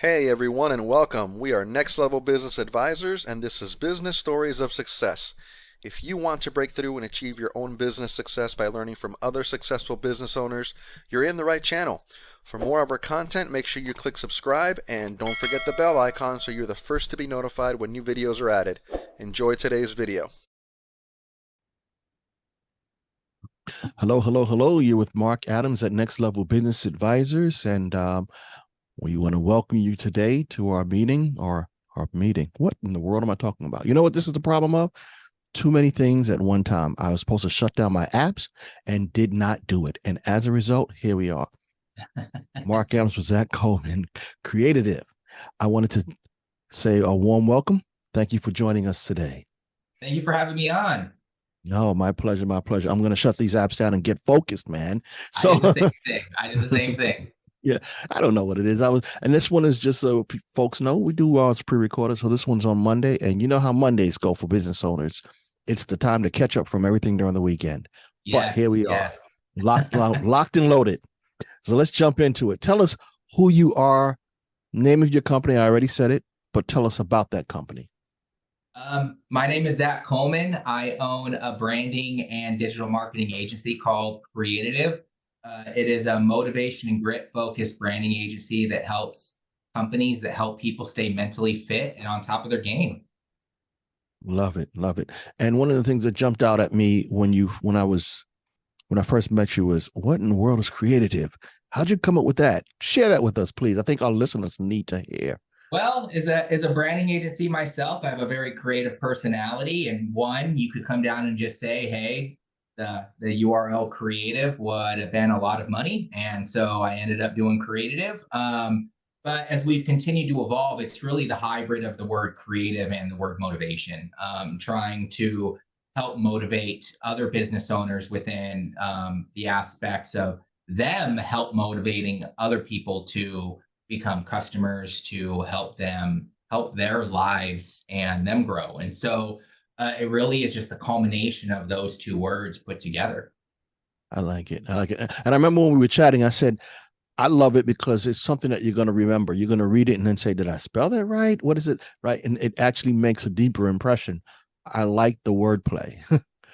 Hey everyone, and welcome. We are Next Level Business Advisors, and this is Business Stories of Success. If you want to break through and achieve your own business success by learning from other successful business owners, you're in the right channel. For more of our content, make sure you click subscribe and don't forget the bell icon so you're the first to be notified when new videos are added. Enjoy today's video. Hello, hello, hello. You're with Marc Adams at Next Level Business Advisors, and we want to welcome you today to our meeting or our meeting. What in the world am I talking about? You know what this is the problem of? Too many things at one time. I was supposed to shut down my apps and did not do it. And as a result, here we are. Marc Adams with Zach Colman, Creative. I wanted to say a warm welcome. Thank you for joining us today. Thank you for having me on. No, my pleasure, my pleasure. I'm going to shut these apps down and get focused, man. I did the same thing. I did the same thing. Yeah, I don't know what it is. And this one is just so folks know we do it's pre-recorded. So this one's on Monday, and you know how Mondays go for business owners. It's the time to catch up from everything during the weekend. Yes, but here we yes. are, locked and loaded. So let's jump into it. Tell us who you are, name of your company. I already said it, but tell us about that company. My name is Zach Colman. I own a branding and digital marketing agency called Creative. It is a motivation and grit focused branding agency that helps companies that help people stay mentally fit and on top of their game. Love it, love it. And one of the things that jumped out at me when I first met you was, what in the world is Creative? How'd you come up with that? Share that with us, please. I think our listeners need to hear. Well, as a branding agency myself, I have a very creative personality, and one, you could come down and just say, hey, the URL Creative would have been a lot of money. And so I ended up doing Creative. But as we've continued to evolve, it's really the hybrid of the word creative and the word motivation, trying to help motivate other business owners within the aspects of them help motivating other people to become customers, to help their lives and them grow. And so it really is just the culmination of those two words put together. I like it. I like it. And I remember when we were chatting, I said, I love it because it's something that you're going to remember. You're going to read it and then say, did I spell that right? What is it? Right. And it actually makes a deeper impression. I like the wordplay.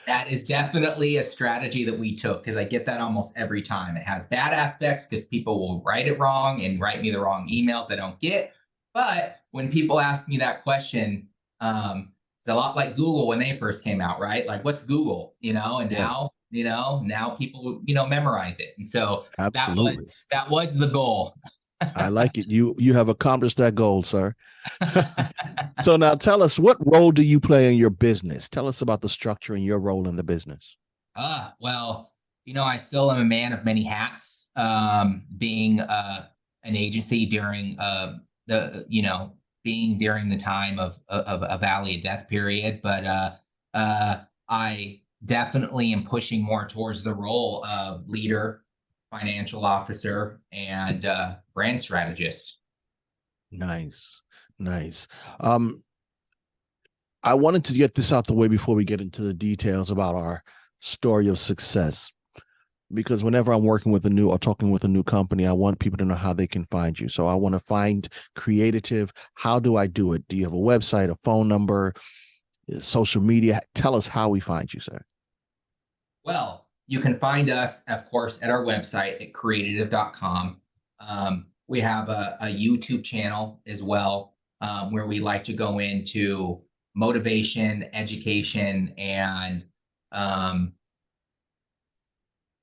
That is definitely a strategy that we took, because I get that almost every time. It has bad aspects because people will write it wrong and write me the wrong emails I don't get. But when people ask me that question, it's a lot like Google when they first came out, right? Like, what's Google? And Yes, now people, memorize it. And so absolutely. that was the goal. I like it. You have accomplished that goal, sir. So now tell us, what role do you play in your business? Tell us about the structure and your role in the business. Well, I still am a man of many hats, being an agency during being during the time of a Valley of Death period. But I definitely am pushing more towards the role of leader, financial officer, and brand strategist. Nice, nice. I wanted to get this out the way before we get into the details about our story of success. Because whenever I'm working with talking with a new company, I want people to know how they can find you. So I want to find Creative. How do I do it? Do you have a website, a phone number, social media? Tell us how we find you, sir. Well, you can find us, of course, at our website at creative.com. We have a YouTube channel as well, where we like to go into motivation, education, and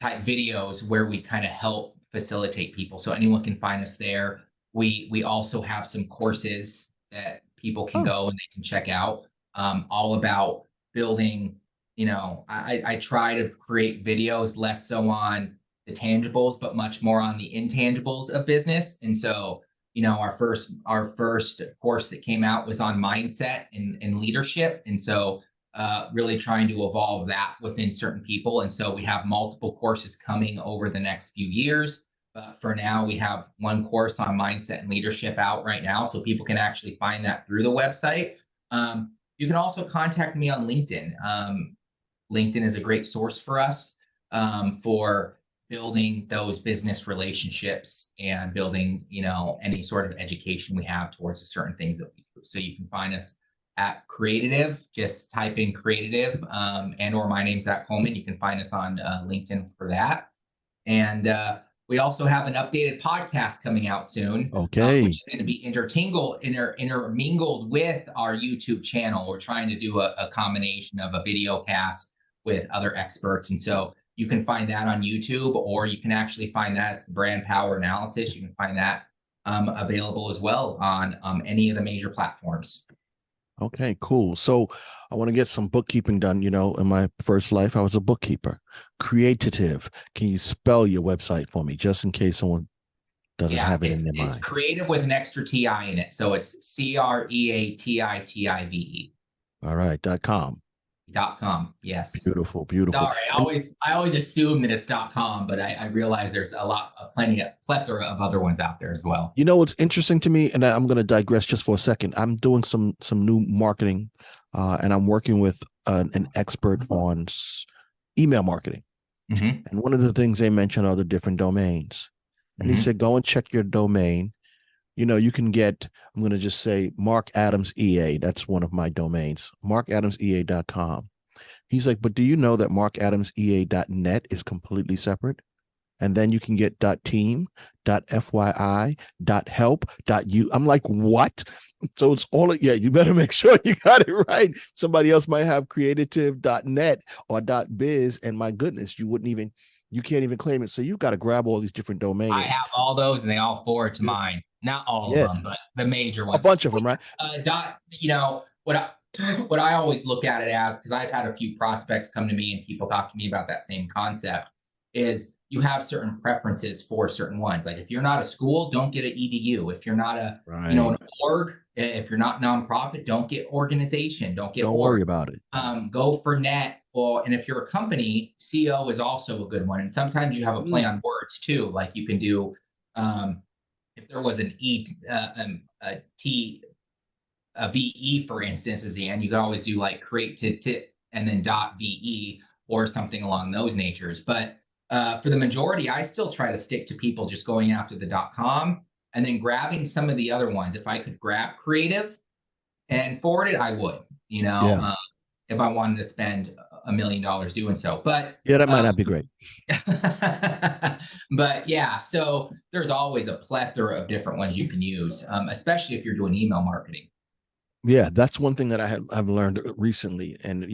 type videos where we kind of help facilitate people. So anyone can find us there. We also have some courses that people can Oh, go and they can check out, all about building. I try to create videos less so on the tangibles, but much more on the intangibles of business. And so, our first course that came out was on mindset and leadership. And so really trying to evolve that within certain people. And so we have multiple courses coming over the next few years. But for now, we have one course on mindset and leadership out right now. So people can actually find that through the website. You can also contact me on LinkedIn. LinkedIn is a great source for us, for building those business relationships and building, any sort of education we have towards the certain things that we do. So you can find us at Creative. Just type in Creative, and or my name's Zach Colman. You can find us on LinkedIn for that. And we also have an updated podcast coming out soon, Okay. which is going to be intermingled with our YouTube channel. We're trying to do a combination of a video cast with other experts. And so you can find that on YouTube, or you can actually find that as brand power analysis. You can find that available as well on any of the major platforms. Okay, cool. So I want to get some bookkeeping done. In my first life, I was a bookkeeper. Creatitive. Can you spell your website for me, just in case someone doesn't have it in their It's mind? Creative with an extra TI in it. So it's CREATITIVE. All right, .com. .com. Yes. Beautiful, beautiful. Sorry, I always assume that it's .com, but I realize there's a plethora of other ones out there as well. What's interesting to me, and I'm going to digress just for a second. I'm doing some new marketing, and I'm working with an expert on email marketing. Mm-hmm. And one of the things they mentioned are the different domains. And he said, go and check your domain. You can get, I'm going to just say Marc Adams EA. That's one of my domains, marcadamsea.com. He's like, but do you know that marcadamsea.net is completely separate? And then you can get .team, .fyi, .help, .u. I'm like, what? So it's all, you better make sure you got it right. Somebody else might have creative.net or .biz, and my goodness, you can't even claim it. So you've got to grab all these different domain names. I have all those, and they all forward to mine. Not all of them, but the major ones. A bunch of them, right? What I always look at it as, because I've had a few prospects come to me and people talk to me about that same concept, is you have certain preferences for certain ones. Like if you're not a school, don't get an EDU. If you're not an org, if you're not nonprofit, don't get organization. Don't worry about it. Go for net. And if you're a company, CO is also a good one. And sometimes you have a play on words too. Like you can do, if there was an a VE, for instance, as the end, you could always do like create and then .ve or something along those natures. But for the majority, I still try to stick to people just going after the .com and then grabbing some of the other ones. If I could grab Creative and forward it, I would, if I wanted to spend $1 million doing so. But that might not be great. But so there's always a plethora of different ones you can use, especially if you're doing email marketing. Yeah, that's one thing that I've learned recently. And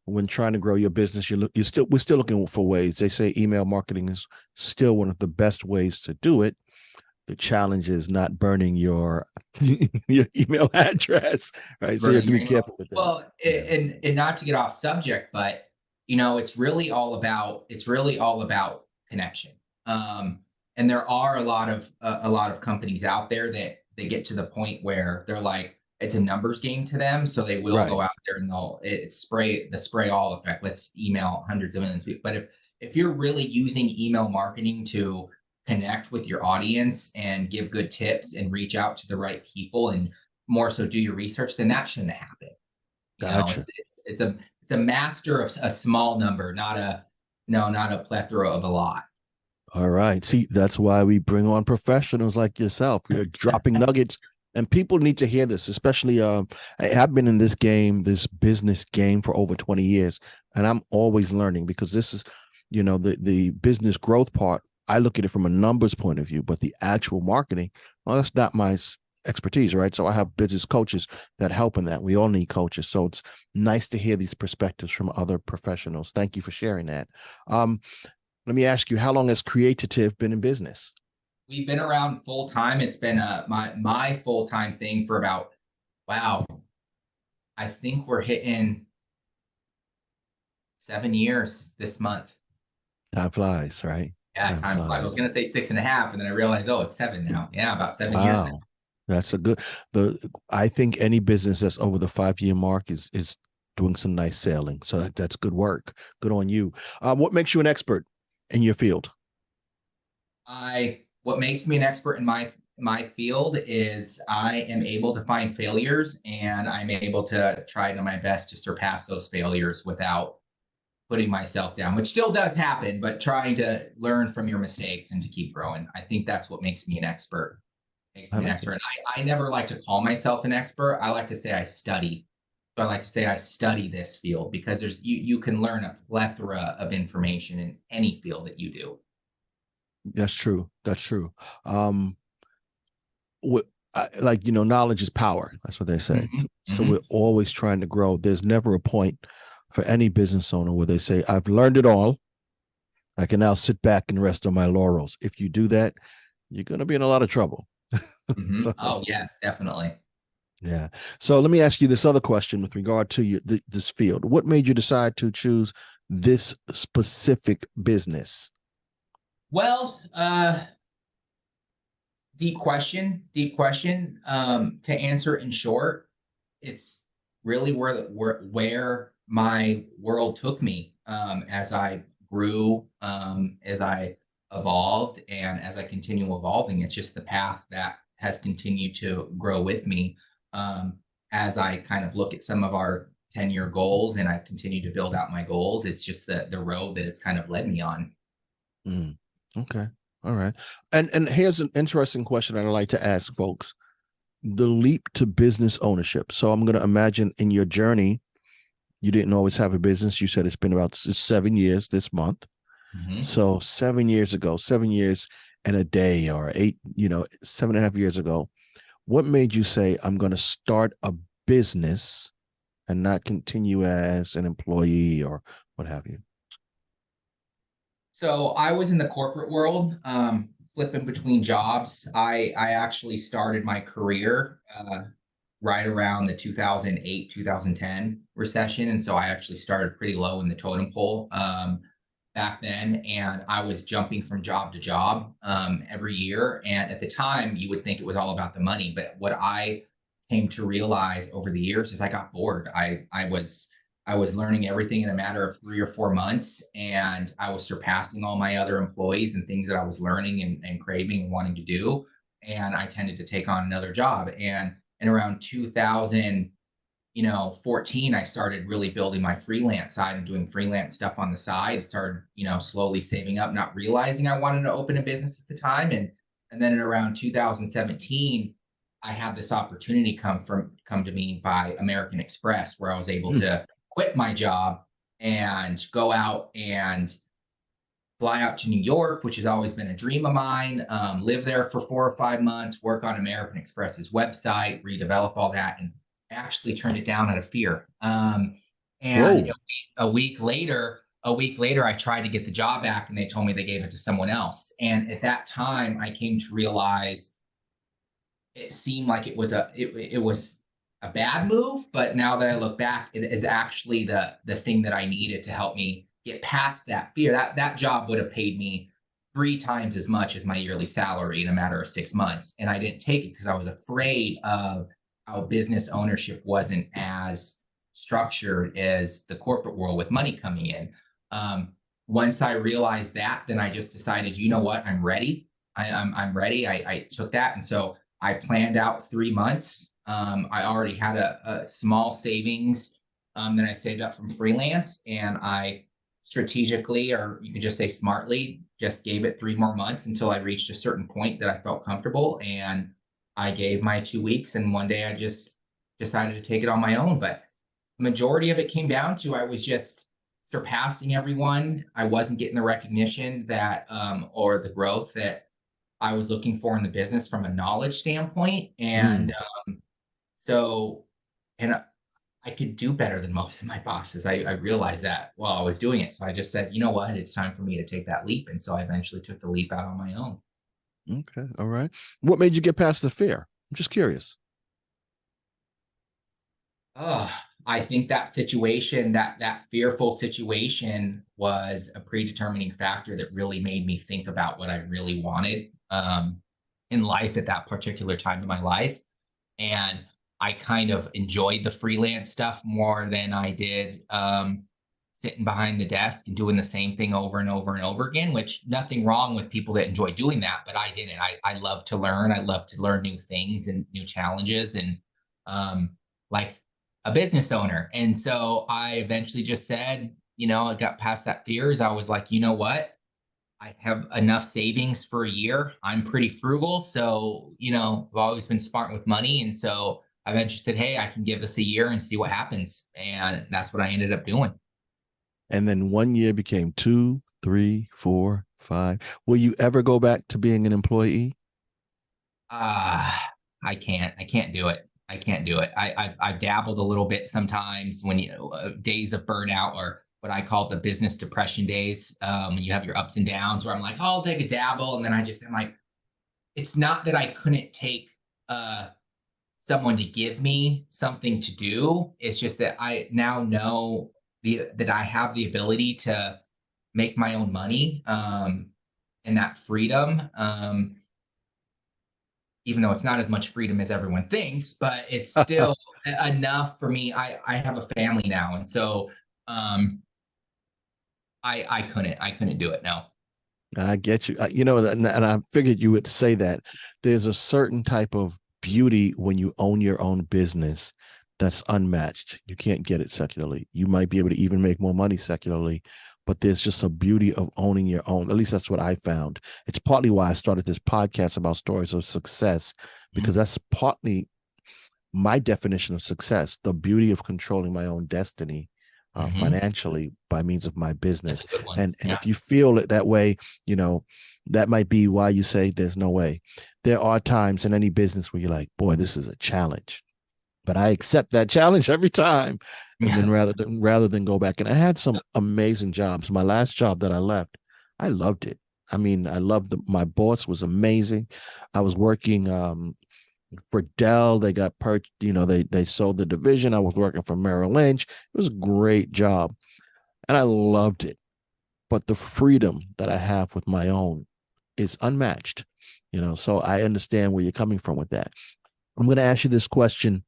when trying to grow your business, we're still looking for ways. They say email marketing is still one of the best ways to do it. The challenge is not burning your email address, right? So you have to be careful with that. Well, and not to get off subject, but it's really all about connection. And there are a lot of companies out there that they get to the point where they're like, it's a numbers game to them. So they will go out there and it's the spray all effect. Let's email hundreds of millions of people. But if you're really using email marketing to connect with your audience and give good tips and reach out to the right people and more so do your research, then that shouldn't happen. Gotcha. It's a master of a small number, not a plethora of a lot. All right. See, that's why we bring on professionals like yourself. You're dropping nuggets, and people need to hear this, especially I've been in this business game for over 20 years, and I'm always learning, because this is, the business growth part. I look at it from a numbers point of view, but the actual marketing, well, that's not my expertise, right? So I have business coaches that help in that. We all need coaches. So it's nice to hear these perspectives from other professionals. Thank you for sharing that. Let me ask you, how long has Creatitive been in business? We've been around full time. It's been my full time thing for about, I think we're hitting 7 years this month. Time flies, right? Yeah, time flies. I was going to say 6.5, and then I realized, it's 7 now. Yeah, about 7 years now. That's I think any business that's over the 5-year mark is doing some nice sailing. So that's good work. Good on you. What makes you an expert in your field? What makes me an expert in my field is I am able to find failures, and I'm able to try my best to surpass those failures without putting myself down, which still does happen, but trying to learn from your mistakes and to keep growing. I think that's what makes me an expert. I like it. And I never like to call myself an expert. I like to say I study. So I like to say I study this field because you can learn a plethora of information in any field that you do. That's true. That's true. Um, like, knowledge is power. That's what they say. Mm-hmm. So Mm-hmm. we're always trying to grow. There's never a point for any business owner where they say, I've learned it all. I can now sit back and rest on my laurels. If you do that, you're going to be in a lot of trouble. Mm-hmm. So, Oh, yes, definitely. yeah. So let me ask you this other question with regard to this field. What made you decide to choose this specific business? Well, deep question. To answer in short, it's really where my world took me as I grew, as I evolved, and as I continue evolving. It's just the path that has continued to grow with me as I kind of look at some of our 10-year goals and I continue to build out my goals. It's just the road that it's kind of led me on. Mm, okay. All right. And here's an interesting question that I like to ask folks. The leap to business ownership. So I'm going to imagine in your journey, you didn't always have a business. You said it's been about 7 years this month. Mm-hmm. So 7 years ago, 7 years and a day, or 7.5 years ago, what made you say, I'm going to start a business and not continue as an employee or what have you? So I was in the corporate world, flipping between jobs. I actually started my career right around the 2008, 2010 recession. And so I actually started pretty low in the totem pole back then. And I was jumping from job to job every year. And at the time, you would think it was all about the money. But what I came to realize over the years is I got bored. I was learning everything in a matter of 3 or 4 months, and I was surpassing all my other employees and things that I was learning and craving and wanting to do. And I tended to take on another job. And in around 2014, I started really building my freelance side and doing freelance stuff on the side. Started, slowly saving up, not realizing I wanted to open a business at the time. And then in around 2017, I had this opportunity come to me by American Express, where I was able to quit my job and go out and fly out to New York, which has always been a dream of mine, live there for 4 or 5 months, work on American Express's website, redevelop all that, and actually turned it down out of fear. And Whoa. a week later, I tried to get the job back and they told me they gave it to someone else. And at that time, I came to realize it seemed like it was a bad move, but now that I look back, it is actually the thing that I needed to help me get past that fear. That job would have paid me 3 times as much as my yearly salary in a matter of 6 months, and I didn't take it because I was afraid of how business ownership wasn't as structured as the corporate world with money coming in. Once I realized that, then I just decided, you know what, I'm ready. I'm ready. I took that, and so I planned out 3 months. I already had a small savings that I saved up from freelance, and I strategically, or you could just say smartly, just gave it 3 more months until I reached a certain point that I felt comfortable. And I gave my 2 weeks, and one day I just decided to take it on my own. But majority of it came down to I was just surpassing everyone. I wasn't getting the recognition that or the growth that I was looking for in the business from a knowledge standpoint. And so, and I could do better than most of my bosses. I realized that while I was doing it. So I just said, you know what, it's time for me to take that leap. And so I eventually took the leap out on my own. Okay. All right. What made you get past the fear? I'm just curious. I think that situation, that fearful situation, was a predetermining factor that really made me think about what I really wanted in life at that particular time in my life. And I kind of enjoyed the freelance stuff more than I did sitting behind the desk and doing the same thing over and over and over again, which nothing wrong with people that enjoy doing that, but I didn't. I love to learn. I love to learn new things and new challenges, and like a business owner. And so I eventually just said, I got past that fears, I was like, you know what? I have enough savings for a year. I'm pretty frugal. So, I've always been smart with money. And so I eventually said, hey, I can give this a year and see what happens. And that's what I ended up doing. And then 1 year became 2, 3, 4, 5. Will you ever go back to being an employee? I can't do it. I can't do it. I've dabbled a little bit sometimes when days of burnout, or what I call the business depression days. You have your ups and downs where I'm like, oh, I'll take a dabble. And then I'm like, it's not that I couldn't take someone to give me something to do. It's just that I now know that I have the ability to make my own money, and that freedom. Even though it's not as much freedom as everyone thinks, but it's still enough for me. I have a family now. And so I couldn't do it. No. I get you. And I figured you would say that. There's a certain type of beauty when you own your own business that's unmatched. You can't get it secularly. You might be able to even make more money secularly, but there's just a beauty of owning your own. At least that's what I found. It's partly why I started this podcast about stories of success, because that's partly my definition of success, the beauty of controlling my own destiny financially by means of my business. That's a good one. And Yeah. if you feel it that way, that might be why you say there's no way. There are times in any business where you're like, boy, this is a challenge, but I accept that challenge every time. And then rather than go back, and I had some amazing jobs. My last job that I left, I loved it. I mean, I loved my boss was amazing. I was working for Dell. They got purchased, they sold the division. I was working for Merrill Lynch. It was a great job and I loved it. But the freedom that I have with my own is unmatched, so I understand where you're coming from with that. I'm going to ask you this question,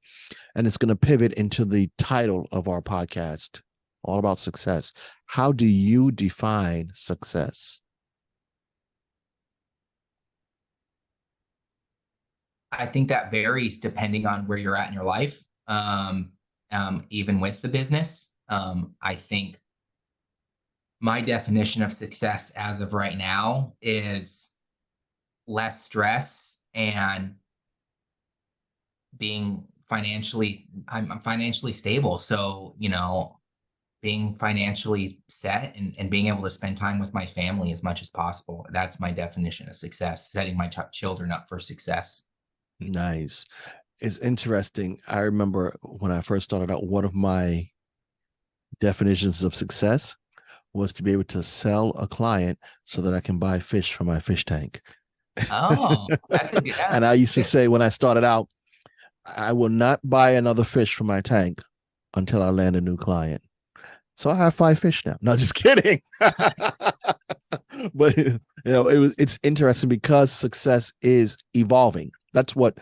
and it's going to pivot into the title of our podcast, all about success. How do you define success? I think that varies depending on where you're at in your life. Even with the business, I think my definition of success as of right now is less stress and being I'm financially stable. So, being financially set and being able to spend time with my family as much as possible. That's my definition of success, setting my children up for success. Nice. It's interesting. I remember when I first started out, one of my definitions of success was to be able to sell a client so that I can buy fish for my fish tank. Oh, that's a good. And I used to say when I started out, I will not buy another fish for my tank until I land a new client. So I have 5 fish now. No, just kidding. But it's interesting because success is evolving. That's what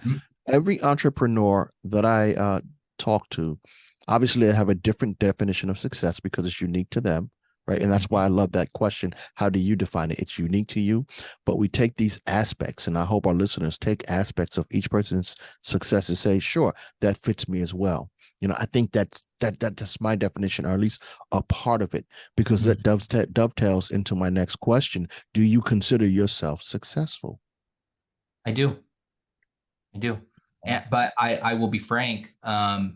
every entrepreneur that I talk to, obviously, I have a different definition of success because it's unique to them, right? And that's why I love that question. How do you define it? It's unique to you, but we take these aspects, and I hope our listeners take aspects of each person's success and say, sure, that fits me as well. I think that's my definition, or at least a part of it, because that dovetails into my next question. Do you consider yourself successful? I do. But I will be frank. I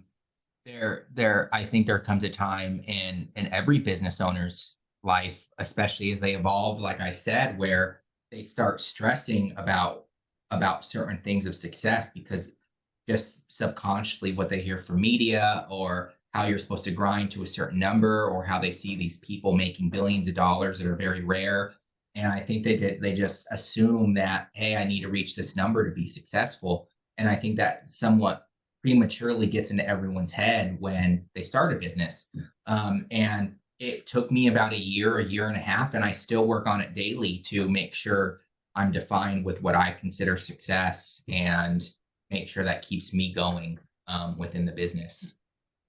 think there comes a time in every business owner's life, especially as they evolve, like I said, where they start stressing about certain things of success, because just subconsciously what they hear from media, or how you're supposed to grind to a certain number, or how they see these people making billions of dollars that are very rare. And I think they just assume that, hey, I need to reach this number to be successful. And I think that somewhat prematurely gets into everyone's head when they start a business. And it took me about a year and a half, and I still work on it daily to make sure I'm defined with what I consider success, and make sure that keeps me going within the business.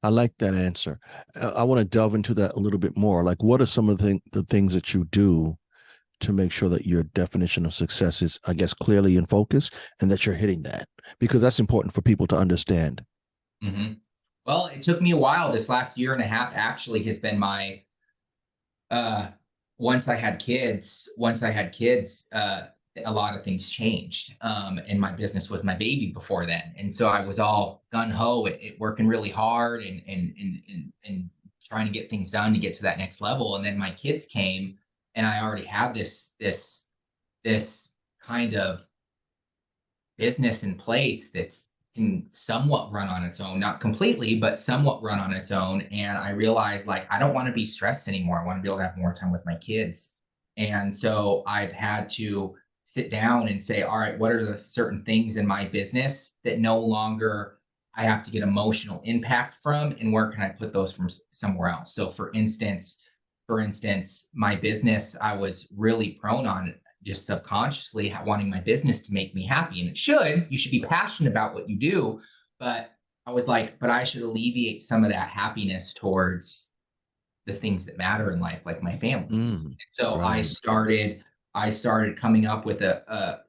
I like that answer. I want to delve into that a little bit more. Like, what are some of the things that you do to make sure that your definition of success is, I guess, clearly in focus, and that you're hitting that? Because that's important for people to understand. Well, it took me a while. This last year and a half actually has been my Once I had kids, a lot of things changed. And my business was my baby before then. And so I was all gun ho at working really hard and trying to get things done to get to that next level. And then my kids came, and I already have this kind of business in place that's can somewhat run on its own, not completely, but somewhat run on its own. And I realized, like, I don't want to be stressed anymore. I want to be able to have more time with my kids. And so I've had to sit down and say, all right, what are the certain things in my business that no longer I have to get emotional impact from, and where can I put those from somewhere else? So for instance, my business, I was really prone on just subconsciously wanting my business to make me happy. And you should be passionate about what you do. But I was like, but I should alleviate some of that happiness towards the things that matter in life, like my family. And so Right. I started coming up with a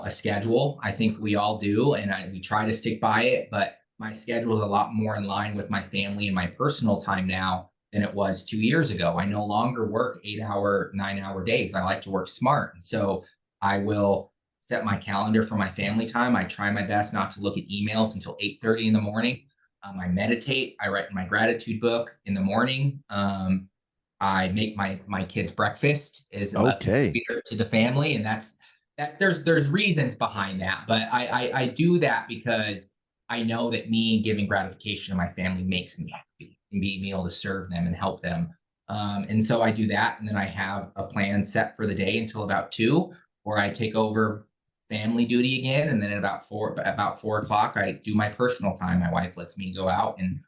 schedule. I think we all do. And we try to stick by it, but my schedule is a lot more in line with my family and my personal time now than it was 2 years ago. I no longer work 8-hour, 9-hour days. I like to work smart. And so I will set my calendar for my family time. I try my best not to look at emails until 8:30 in the morning. I meditate. I write my gratitude book in the morning. I make my kids breakfast as a Okay. contributor to the family, and that. There's reasons behind that, but I do that because I know that me giving gratification to my family makes me happy, and being able to serve them and help them. And so I do that, and then I have a plan set for the day until about 2, where I take over family duty again, and then at about 4 o'clock, I do my personal time. My wife lets me go out, and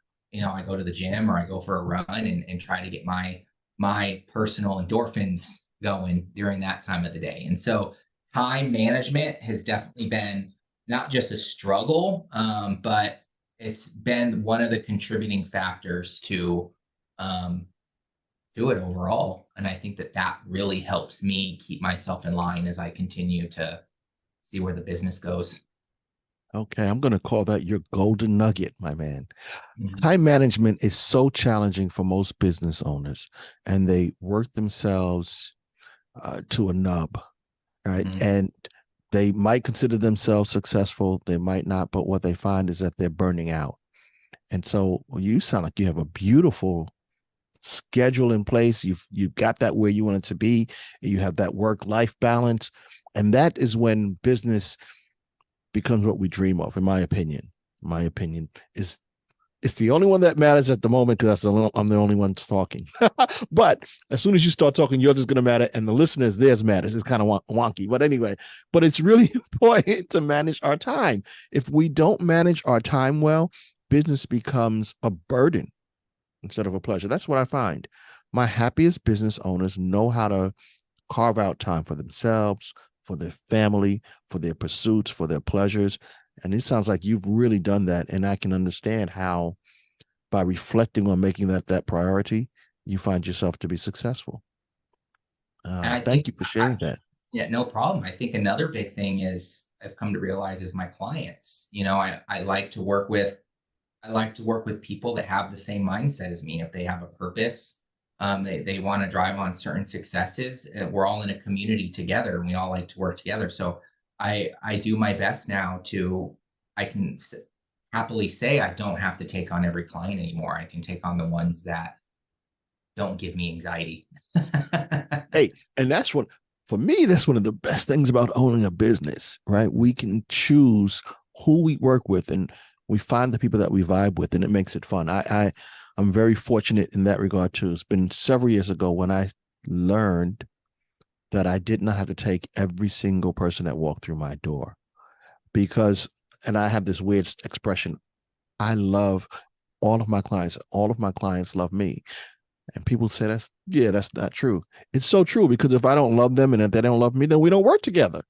I go to the gym or I go for a run, and try to get my personal endorphins going during that time of the day. And so time management has definitely been not just a struggle, but it's been one of the contributing factors um, to it overall. And I think that really helps me keep myself in line as I continue to see where the business goes. Okay. I'm going to call that your golden nugget, my man. Mhm. Time management is so challenging for most business owners, and they work themselves to a nub, right? Mhm. And they might consider themselves successful, they might not, but what they find is that they're burning out. And so you sound like you have a beautiful schedule in place. You've got that where you want it to be. You have that work-life balance, and that is when business becomes what we dream of, in my opinion. My opinion is it's the only one that matters at the moment because I'm the only one talking. But as soon as you start talking, yours is going to matter, and the listeners, theirs matters. It's kind of wonky, but anyway. But it's really important to manage our time. If we don't manage our time well, business becomes a burden instead of a pleasure. That's what I find. My happiest business owners know how to carve out time for themselves, for their family, for their pursuits, for their pleasures. And it sounds like you've really done that. And I can understand how, by reflecting on making that priority, you find yourself to be successful. And I think, Thank you for sharing that. yeah, no problem. I think another big thing is I've come to realize is my clients. I like to work with people that have the same mindset as me. If they have a purpose, they want to drive on certain successes. We're all in a community together, and we all like to work together. So I do my best now I can happily say I don't have to take on every client anymore. I can take on the ones that don't give me anxiety. Hey, and for me, that's one of the best things about owning a business, right? We can choose who we work with, and we find the people that we vibe with, and it makes it fun. I'm very fortunate in that regard too. It's been several years ago when I learned that I did not have to take every single person that walked through my door because, and I have this weird expression, I love all of my clients. All of my clients love me. And people say that's not true. It's so true because if I don't love them and if they don't love me, then we don't work together.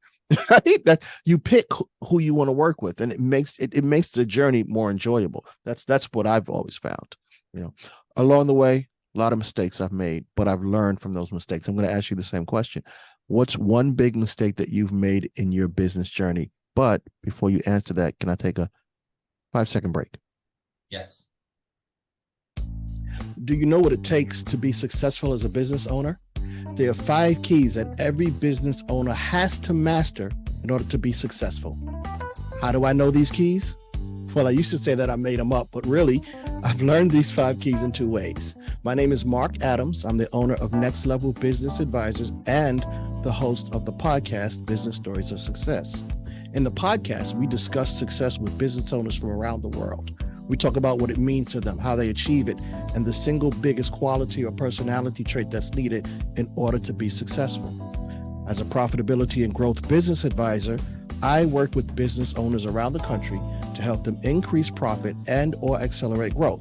Right? That you pick who you want to work with, and it makes the journey more enjoyable. That's what I've always found. Along the way, a lot of mistakes I've made, but I've learned from those mistakes. I'm going to ask you the same question. What's one big mistake that you've made in your business journey? But before you answer that, can I take a 5-second break? Yes. Do you know what it takes to be successful as a business owner? There are 5 keys that every business owner has to master in order to be successful. How do I know these keys? Well, I used to say that I made them up, but really, I've learned these 5 keys in 2 ways. My name is Marc Adams. I'm the owner of Next Level Business Advisors and the host of the podcast, Business Stories of Success. In the podcast, we discuss success with business owners from around the world. We talk about what it means to them, how they achieve it, and the single biggest quality or personality trait that's needed in order to be successful. As a profitability and growth business advisor, I work with business owners around the country to help them increase profit and or accelerate growth.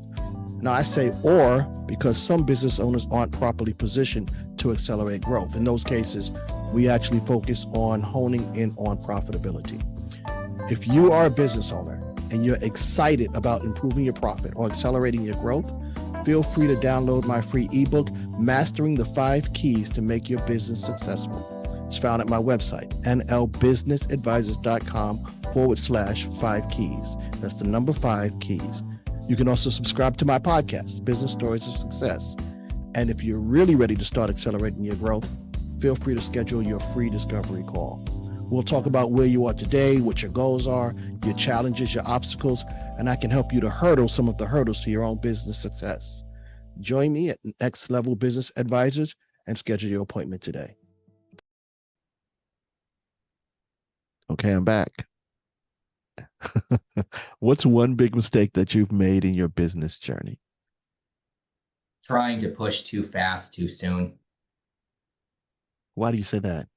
Now I say or because some business owners aren't properly positioned to accelerate growth. In those cases, we actually focus on honing in on profitability. If you are a business owner and you're excited about improving your profit or accelerating your growth, feel free to download my free ebook, Mastering the 5 Keys to Make Your Business Successful. It's found at my website, nlbusinessadvisors.com/5 keys. That's the number 5 keys. You can also subscribe to my podcast, Business Stories of Success. And if you're really ready to start accelerating your growth, feel free to schedule your free discovery call. We'll talk about where you are today, what your goals are, your challenges, your obstacles, and I can help you to hurdle some of the hurdles to your own business success. Join me at Next Level Business Advisors and schedule your appointment today. Okay, I'm back. What's one big mistake that you've made in your business journey? Trying to push too fast, too soon. Why do you say that?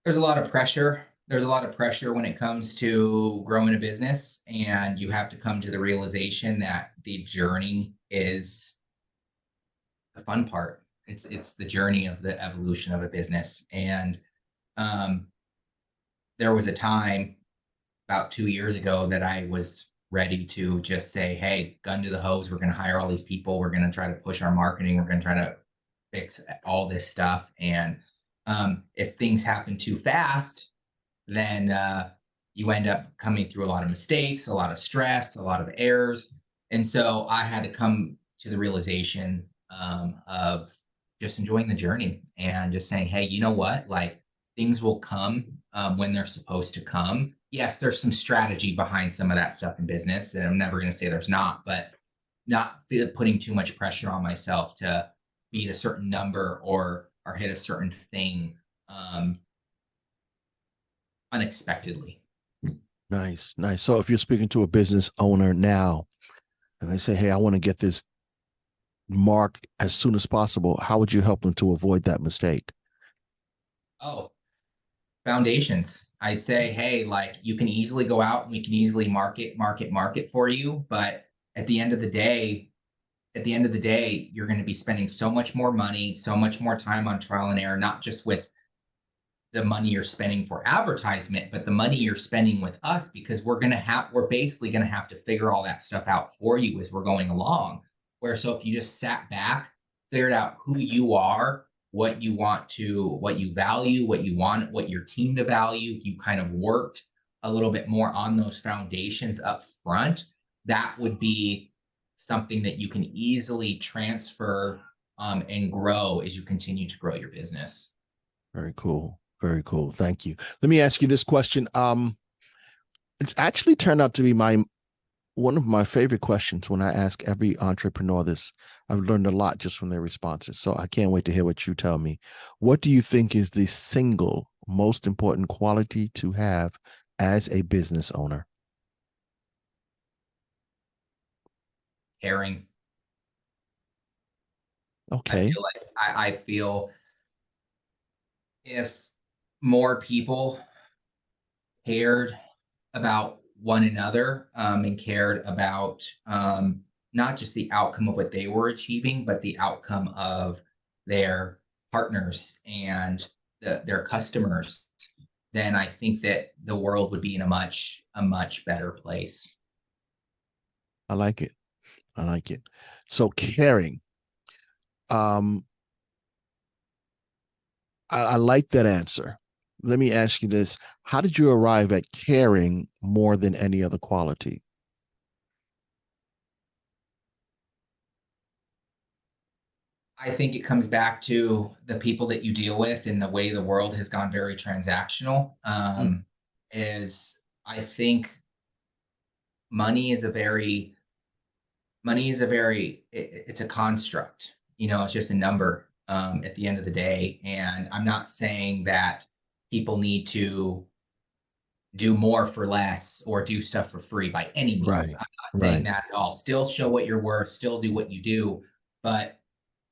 There's a lot of pressure. There's a lot of pressure when it comes to growing a business, and you have to come to the realization that the journey is the fun part. It's the journey of the evolution of a business. And there was a time about 2 years ago that I was ready to just say, hey, gun to the hose. We're going to hire all these people. We're going to try to push our marketing. We're going to try to fix all this stuff. And if things happen too fast, then you end up coming through a lot of mistakes, a lot of stress, a lot of errors. And so I had to come to the realization of just enjoying the journey and just saying, hey, you know what? Like, things will come when they're supposed to come. Yes, there's some strategy behind some of that stuff in business, and I'm never going to say there's not, but not putting too much pressure on myself to beat a certain number or hit a certain thing unexpectedly. Nice, nice. So if you're speaking to a business owner now and they say, hey, I want to get this mark as soon as possible, how would you help them to avoid that mistake? Oh, foundations. I'd say, hey, like, you can easily go out and we can easily market for you. But at the end of the day, you're going to be spending so much more money, so much more time on trial and error, not just with the money you're spending for advertisement, but the money you're spending with us, because we're basically going to have to figure all that stuff out for you as we're going along. So if you just sat back, figured out who you are, what you value, what you want, what your team to value, you kind of worked a little bit more on those foundations up front, that would be something that you can easily transfer and grow as you continue to grow your business. Very cool. Very cool. Thank you. Let me ask you this question. It's actually turned out to be one of my favorite questions when I ask every entrepreneur this. I've learned a lot just from their responses. So I can't wait to hear what you tell me. What do you think is the single most important quality to have as a business owner? Caring. Okay. I feel if more people cared about one another and cared about not just the outcome of what they were achieving, but the outcome of their partners and their customers, then I think that the world would be in a much better place. I like it. I like it. So caring. I like that answer. Let me ask you this. How did you arrive at caring more than any other quality? I think it comes back to the people that you deal with and the way the world has gone very transactional. Mm. Is I think money is a very it's a construct. It's just a number at the end of the day. And I'm not saying that people need to do more for less or do stuff for free by any means. Right. I'm not saying Right. that at all. Still show what you're worth, still do what you do. But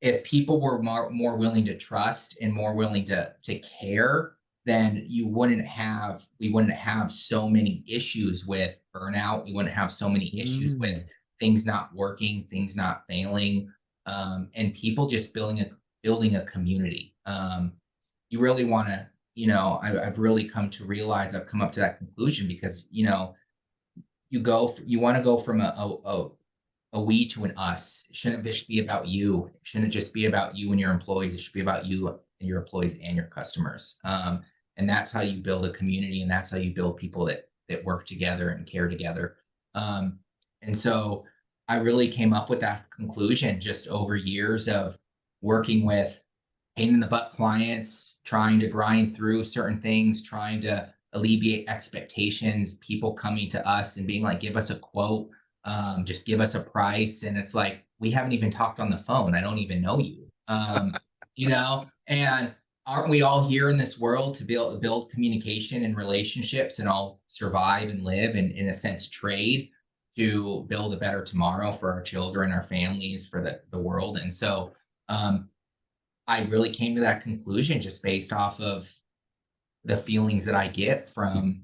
if people were more willing to trust and more willing to care, then we wouldn't have so many issues with burnout. We wouldn't have so many issues with Mm. things not working, things not failing, and people just building a community. You really want to, I've really come to realize, I've come up to that conclusion because you want to go from a we to an us. It shouldn't just be about you. It shouldn't just be about you and your employees. It should be about you and your employees and your customers. And that's how you build a community, and that's how you build people that work together and care together. And so I really came up with that conclusion just over years of working with pain in the butt clients, trying to grind through certain things, trying to alleviate expectations, people coming to us and being like, give us a quote, just give us a price. And it's like, we haven't even talked on the phone. I don't even know you. And aren't we all here in this world to build communication and relationships and all survive and live and, in a sense, trade to build a better tomorrow for our children, our families, for the world? And so I really came to that conclusion just based off of the feelings that I get from,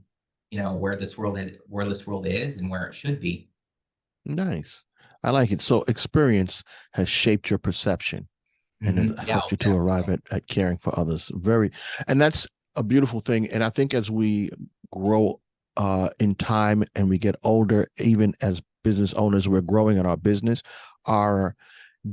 where this world is and where it should be. Nice. I like it. So experience has shaped your perception and it Yeah, helped you to arrive definitely. at caring for others. And that's a beautiful thing. And I think as we grow in time and we get older, even as business owners, we're growing in our business, our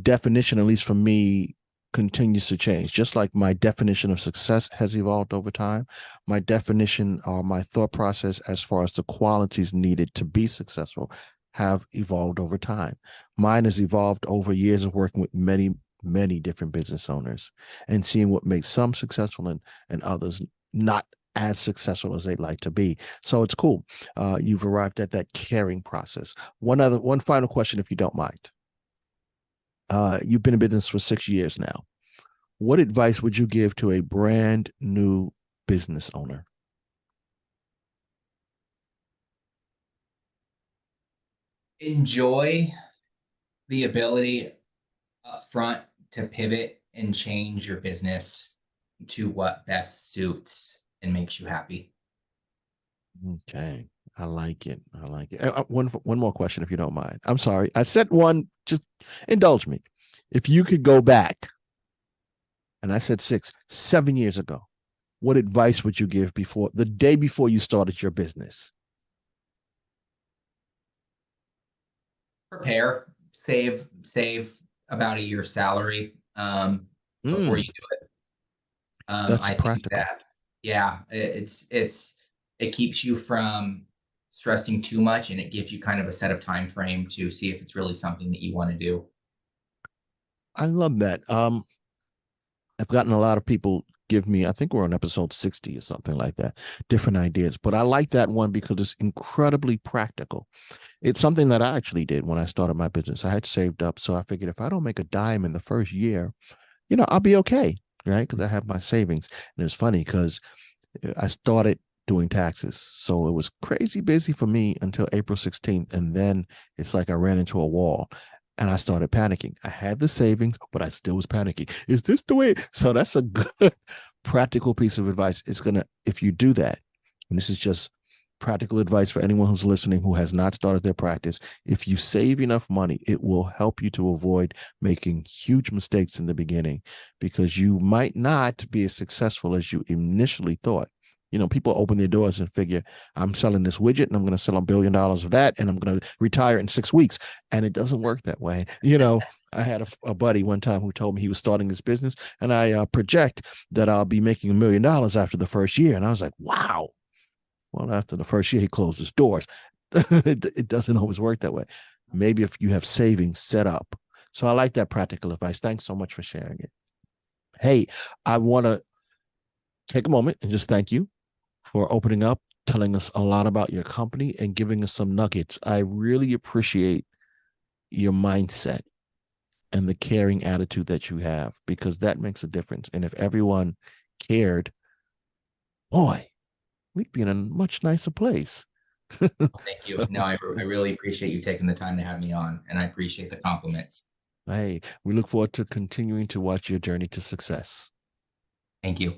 definition, at least for me, continues to change. Just like my definition of success has evolved over time, my definition or my thought process as far as the qualities needed to be successful have evolved over time. Mine has evolved over years of working with many different business owners and seeing what makes some successful and others not as successful as they'd like to be. So it's cool. You've arrived at that caring process. One final question, if you don't mind. You've been in business for 6 years now. What advice would you give to a brand new business owner? Enjoy the ability up front to pivot and change your business to what best suits and makes you happy. Okay. I like it. I like it. One more question, if you don't mind. I'm sorry. I said one, just indulge me. If you could go back, and I said 7 years ago, what advice would you give the day before you started your business? Prepare, save about a year's salary before you do it. That's I think practical. that, yeah, it keeps you from stressing too much, and it gives you kind of a set of time frame to see if it's really something that you want to do. I love that. I've gotten a lot of people give me, I think we're on episode 60 or something like that, different ideas. But I like that one because it's incredibly practical. It's something that I actually did when I started my business. I had saved up. So I figured if I don't make a dime in the first year, I'll be okay, right? Because I have my savings. And it's funny because I started doing taxes. So it was crazy busy for me until April 16th. And then it's like I ran into a wall and I started panicking. I had the savings, but I still was panicking. Is this the way? So that's a good practical piece of advice. If you do that, and this is just practical advice for anyone who's listening who has not started their practice, if you save enough money, it will help you to avoid making huge mistakes in the beginning because you might not be as successful as you initially thought. People open their doors and figure, I'm selling this widget and I'm going to sell $1 billion of that and I'm going to retire in 6 weeks. And it doesn't work that way. I had a buddy one time who told me he was starting this business and I project that I'll be making $1 million after the first year. And I was like, wow. Well, after the first year, he closed his doors. It doesn't always work that way. Maybe if you have savings set up So I like that practical advice. Thanks so much for sharing it. Hey, I want to take a moment and just thank you for opening up, telling us a lot about your company and giving us some nuggets. I really appreciate your mindset and the caring attitude that you have, because that makes a difference. And if everyone cared, boy, we'd be in a much nicer place. Thank you. No, I really appreciate you taking the time to have me on, and I appreciate the compliments. Hey, we look forward to continuing to watch your journey to success. Thank you.